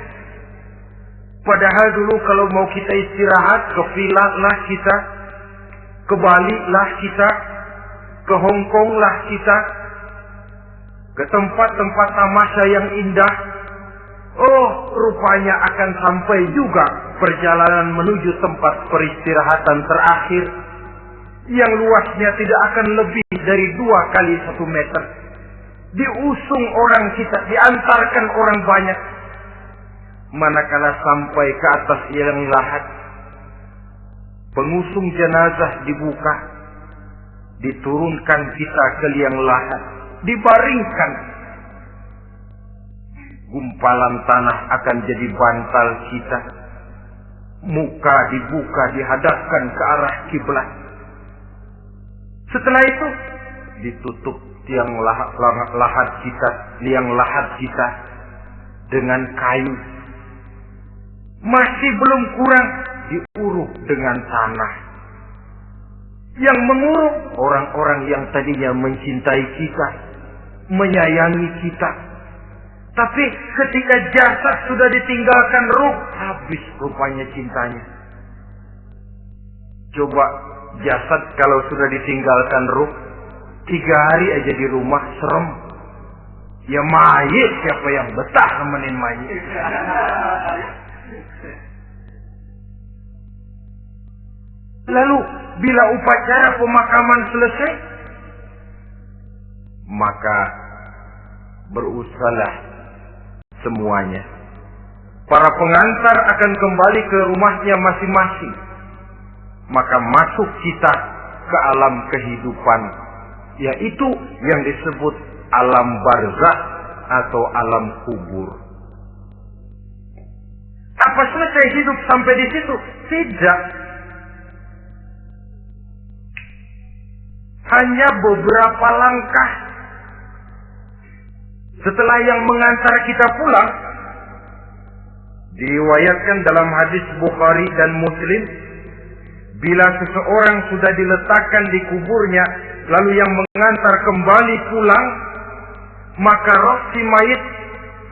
Padahal dulu kalau mau kita istirahat, ke villa lah kita, ke Bali lah kita, ke Hong Kong lah kita, ke tempat-tempat tamasya yang indah. Oh, rupanya akan sampai juga perjalanan menuju tempat peristirahatan terakhir yang luasnya tidak akan lebih dari 2 kali 1 meter. Diusung orang kita, diantarkan orang banyak. Manakala sampai ke atas liang lahat, pengusung jenazah dibuka, diturunkan kita ke liang lahat, dibaringkan. Gumpalan tanah akan jadi bantal kita. Muka dibuka, dihadapkan ke arah kiblat. Setelah itu ditutup liang lahat kita dengan kayu. Masih belum kurang, diuruk dengan tanah. Yang menguruk orang-orang yang tadinya mencintai kita, menyayangi kita. Tapi ketika jasad sudah ditinggalkan ruh, habis rupanya cintanya. Coba jasad kalau sudah ditinggalkan ruh, 3 hari aja di rumah serem. Ya mayit, siapa yang betah nemenin mayit? Lalu bila upacara pemakaman selesai, maka berusahalah semuanya. Para pengantar akan kembali ke rumahnya masing-masing. Maka masuk kita ke alam kehidupan, yaitu yang disebut alam barzakh atau alam kubur. Apa selesai hidup sampai di situ? Tidak. Hanya beberapa langkah setelah yang mengantar kita pulang, diriwayatkan dalam hadis Bukhari dan Muslim, bila seseorang sudah diletakkan di kuburnya, lalu yang mengantar kembali pulang, maka roh si mayit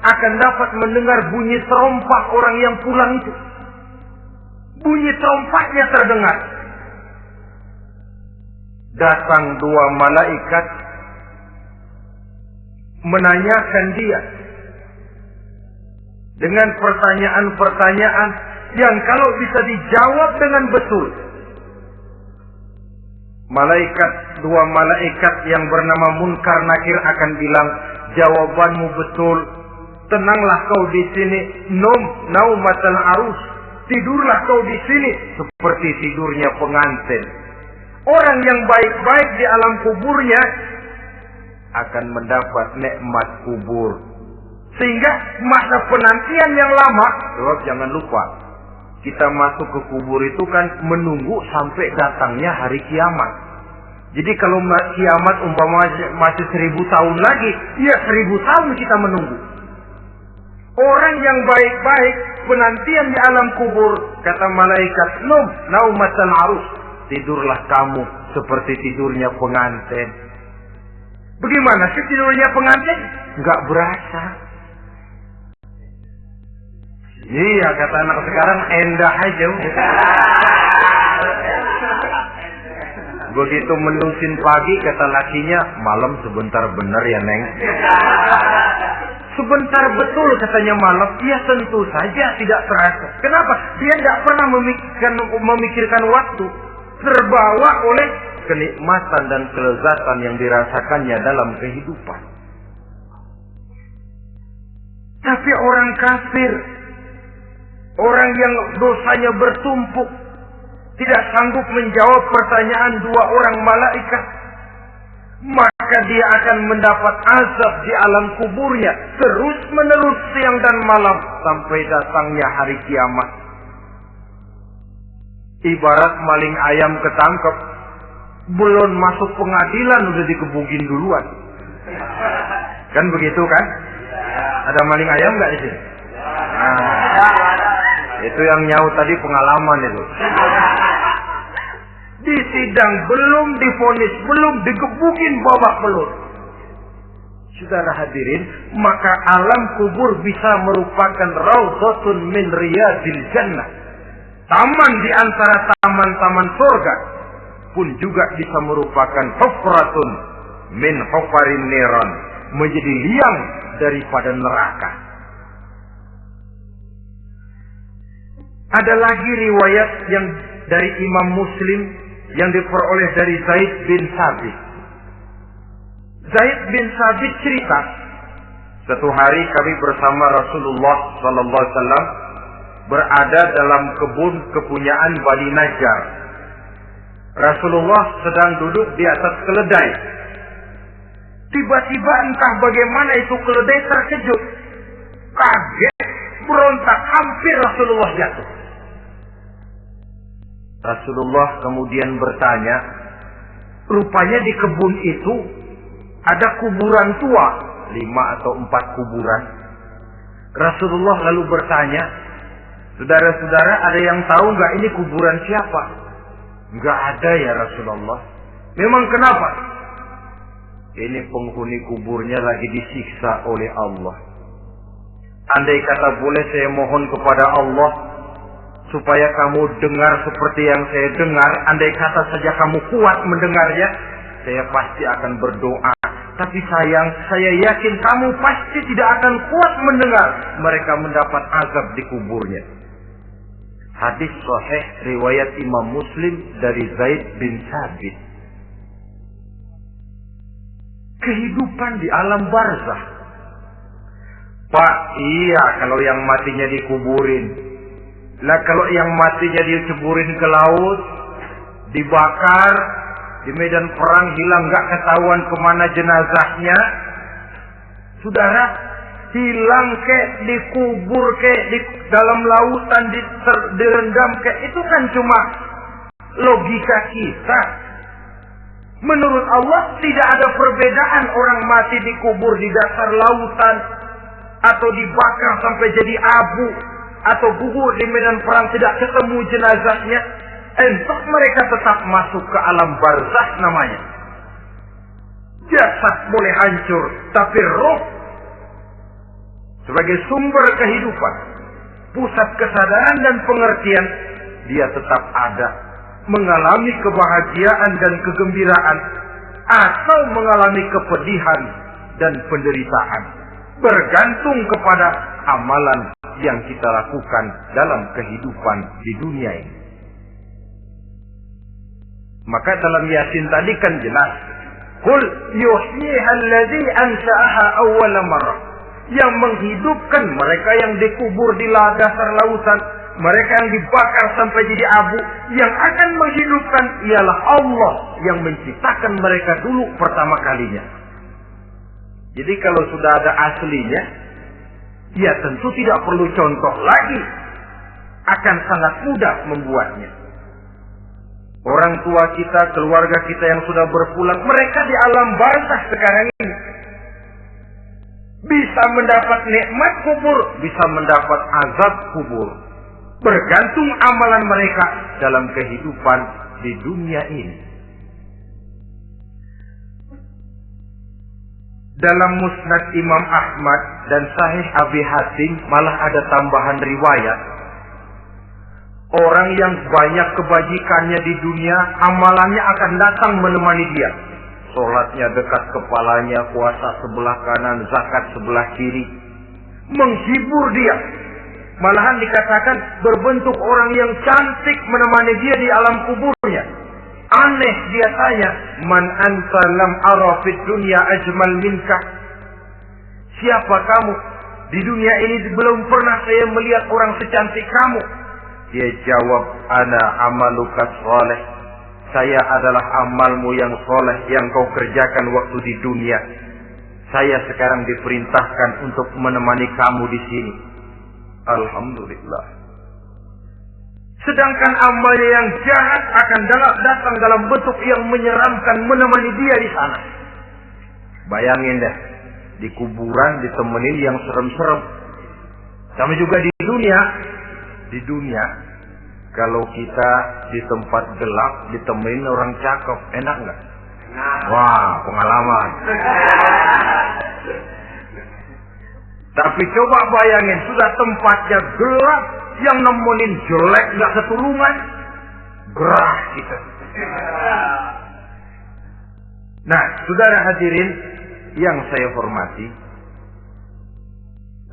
akan dapat mendengar bunyi terompak orang yang pulang itu. Bunyi terompaknya terdengar. Datang 2 malaikat menanyakan dia dengan pertanyaan-pertanyaan yang kalau bisa dijawab dengan betul. Dua malaikat yang bernama Munkar Nakir akan bilang, jawabanmu betul. Tenanglah kau di sini, naumatal arus. Tidurlah kau di sini seperti tidurnya pengantin. Orang yang baik-baik di alam kuburnya akan mendapat nikmat kubur. Sehingga masa penantian yang lama, jangan lupa, kita masuk ke kubur itu kan menunggu sampai datangnya hari kiamat. Jadi kalau kiamat umpama masih 1000 tahun lagi, ya 1000 tahun kita menunggu. Orang yang baik-baik, penantian di alam kubur, kata malaikat, naumatan arus, tidurlah kamu seperti tidurnya pengantin. Bagaimana sih tidurnya pengantin? Enggak berasa. Iya, kata anak sekarang, endah aja. Begitu menusin pagi, kata lakinya, malam sebentar bener ya Neng. Sebentar betul katanya malam. Ya tentu saja tidak terasa. Kenapa? Dia tidak pernah memikirkan waktu. Terbawa oleh kenikmatan dan kelezatan yang dirasakannya dalam kehidupan. Tapi orang kafir, orang yang dosanya bertumpuk, tidak sanggup menjawab pertanyaan dua orang malaikat, maka dia akan mendapat azab di alam kuburnya terus menerus siang dan malam sampai datangnya hari kiamat. Ibarat maling ayam ketangkep, belum masuk pengadilan udah dikebukin duluan. Kan begitu kan? Ada maling ayam nggak di sini? Nah, itu yang nyaut tadi pengalaman itu. Di sidang belum divonis, belum digebukin babak belur. Saudara hadirin, maka alam kubur bisa merupakan raudhatun min riyadil jannah. Taman di antara taman-taman surga pun juga bisa merupakan hufratun min hufarin niran, menjadi liang daripada neraka. Ada lagi riwayat yang dari Imam Muslim yang diperoleh dari Zaid bin Sabit. Zaid bin Sabit cerita, satu hari kami bersama Rasulullah sallallahu alaihi wasallam berada dalam kebun kepunyaan Bani Najjar. Rasulullah sedang duduk di atas keledai. Tiba-tiba entah bagaimana itu keledai terkejut, kaget, berontak, hampir Rasulullah jatuh. Rasulullah kemudian bertanya, rupanya di kebun itu ada kuburan tua, 5 atau 4 kuburan. Rasulullah lalu bertanya, saudara-saudara ada yang tahu nggak ini kuburan siapa? Nggak ada ya Rasulullah. Memang kenapa? Ini penghuni kuburnya lagi disiksa oleh Allah. Andai kata boleh saya mohon kepada Allah supaya kamu dengar seperti yang saya dengar, andai kata saja kamu kuat mendengarnya, saya pasti akan berdoa. Tapi sayang, saya yakin kamu pasti tidak akan kuat mendengar mereka mendapat azab di kuburnya. Hadis sahih riwayat Imam Muslim dari Zaid bin Sabit. Kehidupan di alam barzah. Pak, iya kalau yang matinya dikuburin. Lah kalau yang matinya diceburin ke laut, dibakar, di medan perang hilang gak ketahuan kemana jenazahnya. Saudara, hilang kek, dikubur kek, di dalam lautan, direndam kek, itu kan cuma logika kita. Menurut Allah tidak ada perbedaan orang mati dikubur di dasar lautan, atau dibakar sampai jadi abu, atau gugur di medan perang tidak ketemu jenazahnya. Entah mereka tetap masuk ke alam barzah namanya. Jasad boleh hancur, tapi roh sebagai sumber kehidupan, pusat kesadaran dan pengertian, dia tetap ada, mengalami kebahagiaan dan kegembiraan, atau mengalami kepedihan dan penderitaan, bergantung kepada amalan yang kita lakukan dalam kehidupan di dunia ini. Maka dalam Yasin tadi kan jelas, Qul yuhyiha alladzi ansha'aha awwala marrah. Yang menghidupkan mereka yang dikubur di dasar lautan, mereka yang dibakar sampai jadi abu, yang akan menghidupkan ialah Allah yang menciptakan mereka dulu pertama kalinya. Jadi kalau sudah ada aslinya, ya tentu tidak perlu contoh lagi, akan sangat mudah membuatnya. Orang tua kita, keluarga kita yang sudah berpulang, mereka di alam barzakh sekarang ini bisa mendapat nikmat kubur, bisa mendapat azab kubur. Bergantung amalan mereka dalam kehidupan di dunia ini. Dalam Musnad Imam Ahmad dan Sahih Abi Hatim malah ada tambahan riwayat. Orang yang banyak kebajikannya di dunia, amalannya akan datang menemani dia. Sholatnya dekat kepalanya, puasa sebelah kanan, zakat sebelah kiri. Menghibur dia. Malahan dikatakan berbentuk orang yang cantik menemani dia di alam kuburnya. Aneh dia tanya, man anta lam ara fid dunya ajmal minka? Siapa kamu? Di dunia ini belum pernah saya melihat orang secantik kamu. Dia jawab, ana amaluka sholeh. Saya adalah amalmu yang soleh yang kau kerjakan waktu di dunia. Saya sekarang diperintahkan untuk menemani kamu di sini. Alhamdulillah. Sedangkan amalnya yang jahat akan datang dalam bentuk yang menyeramkan menemani dia di sana. Bayangin deh, di kuburan ditemenin yang serem-serem. Sama juga di dunia. Kalau kita di tempat gelap ditemenin orang cakep, enak nggak? Wah, pengalaman. Tapi coba bayangin, sudah tempatnya gelap, yang nemenin jelek nggak keturunan, gerah kita. Nah, saudara hadirin yang saya hormati,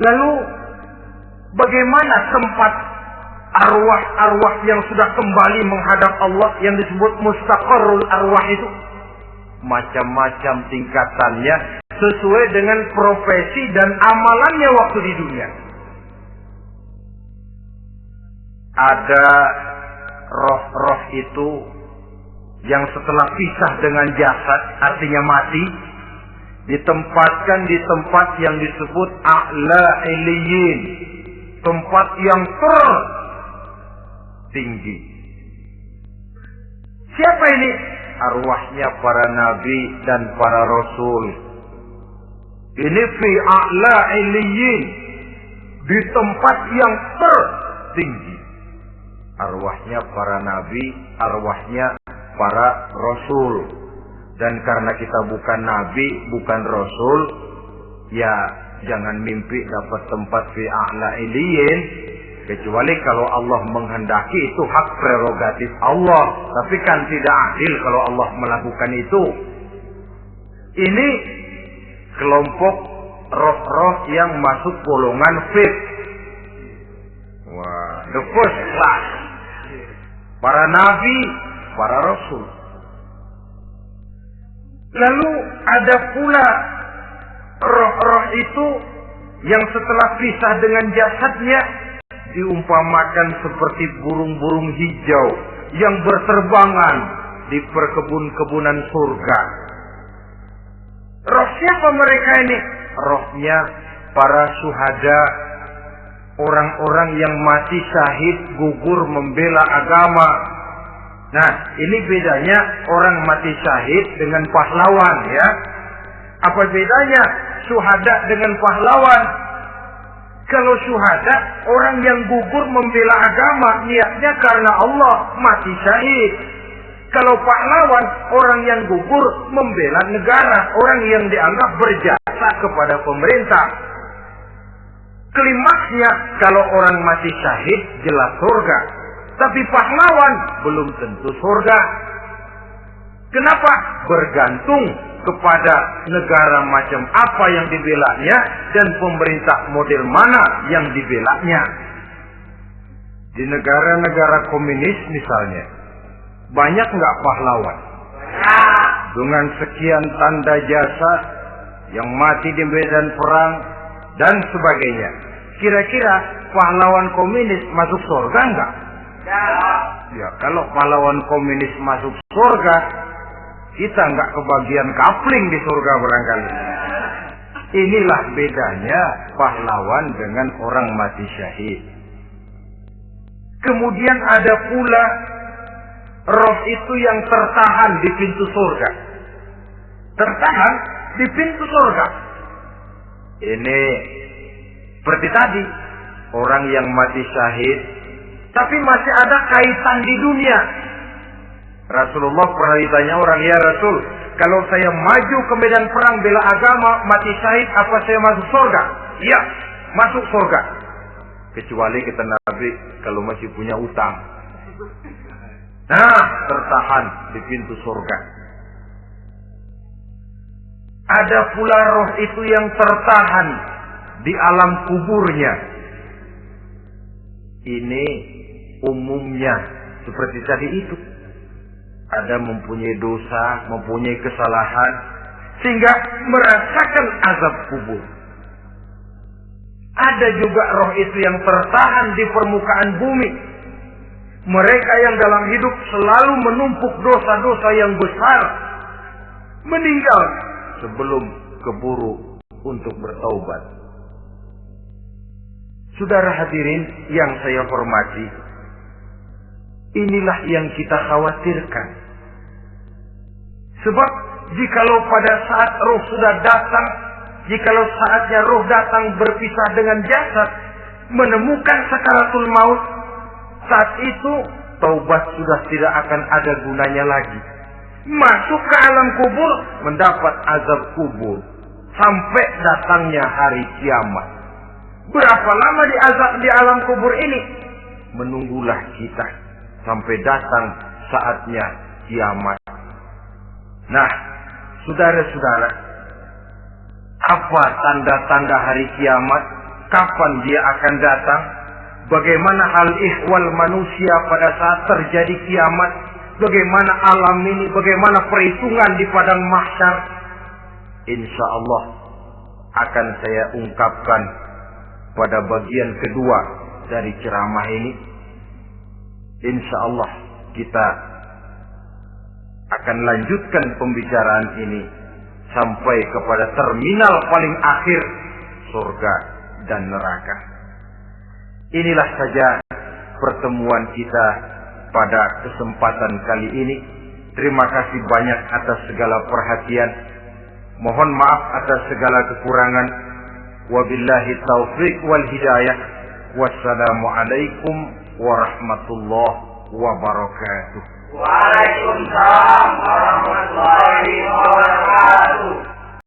lalu bagaimana tempat arwah-arwah yang sudah kembali menghadap Allah yang disebut mustaqarrul arwah itu? Macam-macam tingkatannya sesuai dengan profesi dan amalannya waktu di dunia. Ada roh-roh itu yang setelah pisah dengan jasad, artinya mati, ditempatkan di tempat yang disebut a'la illiyin, tempat yang tertinggi. Siapa ini? Arwahnya para nabi dan para rasul. Ini fi a'la illiyin, di tempat yang tertinggi. Arwahnya para nabi, arwahnya para rasul. Dan karena kita bukan nabi, bukan rasul, ya jangan mimpi dapat tempat fi a'la illiyin, kecuali kalau Allah menghendaki. Itu hak prerogatif Allah. Tapi kan tidak adil kalau Allah melakukan itu. Ini kelompok roh-roh yang masuk golongan fifth. Wah, the first class. Para nabi, para rasul. Lalu ada pula roh-roh itu yang setelah pisah dengan jasadnya diumpamakan seperti burung-burung hijau yang berterbangan di perkebun-kebunan surga. Roh siapa mereka ini? Rohnya para syuhada, orang-orang yang mati syahid gugur membela agama. Nah, ini bedanya orang mati syahid dengan pahlawan, ya. Apa bedanya syuhada dengan pahlawan? Kalau syuhada, orang yang gugur membela agama, niatnya karena Allah, mati syahid. Kalau pahlawan, orang yang gugur membela negara, orang yang dianggap berjasa kepada pemerintah. Klimaksnya, kalau orang mati syahid, jelas surga. Tapi pahlawan, belum tentu surga. Kenapa? Bergantung kepada negara macam apa yang dibelanya dan pemerintah model mana yang dibelanya. Di negara-negara komunis misalnya, banyak nggak pahlawan? Dengan sekian tanda jasa yang mati di medan perang dan sebagainya. Kira-kira pahlawan komunis masuk surga nggak? Ya, kalau pahlawan komunis masuk surga, kita nggak kebagian kapling di surga barangkali. Inilah bedanya pahlawan dengan orang mati syahid. Kemudian ada pula roh itu yang tertahan di pintu surga. Tertahan di pintu surga. Ini seperti tadi, orang yang mati syahid, tapi masih ada kaitan di dunia. Rasulullah pernah ditanya orang, ya Rasul, kalau saya maju ke medan perang bela agama, mati syahid, apa saya masuk surga? Iya, masuk surga. Kecuali kata Nabi, kalau masih punya utang. Nah, tertahan di pintu surga. Ada pula roh itu yang tertahan di alam kuburnya. Ini umumnya seperti tadi itu. Ada mempunyai dosa, mempunyai kesalahan, sehingga merasakan azab kubur. Ada juga roh itu yang tertahan di permukaan bumi. Mereka yang dalam hidup selalu menumpuk dosa-dosa yang besar, meninggal sebelum keburu untuk bertaubat. Saudara hadirin yang saya hormati, inilah yang kita khawatirkan. Sebab jikalau pada saat roh sudah datang, jikalau saatnya roh datang berpisah dengan jasad, menemukan sakaratul maut, saat itu taubat sudah tidak akan ada gunanya lagi. Masuk ke alam kubur, mendapat azab kubur, sampai datangnya hari kiamat. Berapa lama diazab di alam kubur ini? Menunggulah kita sampai datang saatnya kiamat. Nah, saudara-saudara, apa tanda-tanda hari kiamat? Kapan dia akan datang? Bagaimana hal ihwal manusia pada saat terjadi kiamat? Bagaimana alam ini? Bagaimana perhitungan di padang mahsyar? Insya Allah akan saya ungkapkan pada bagian kedua dari ceramah ini. Insya Allah kita akan lanjutkan pembicaraan ini sampai kepada terminal paling akhir, surga dan neraka. Inilah saja pertemuan kita pada kesempatan kali ini. Terima kasih banyak atas segala perhatian. Mohon maaf atas segala kekurangan. Wabillahi taufiq wal hidayah. Wassalamualaikum warahmatullahi wabarakatuh. Waalaikumsalam warahmatullahi wabarakatuh.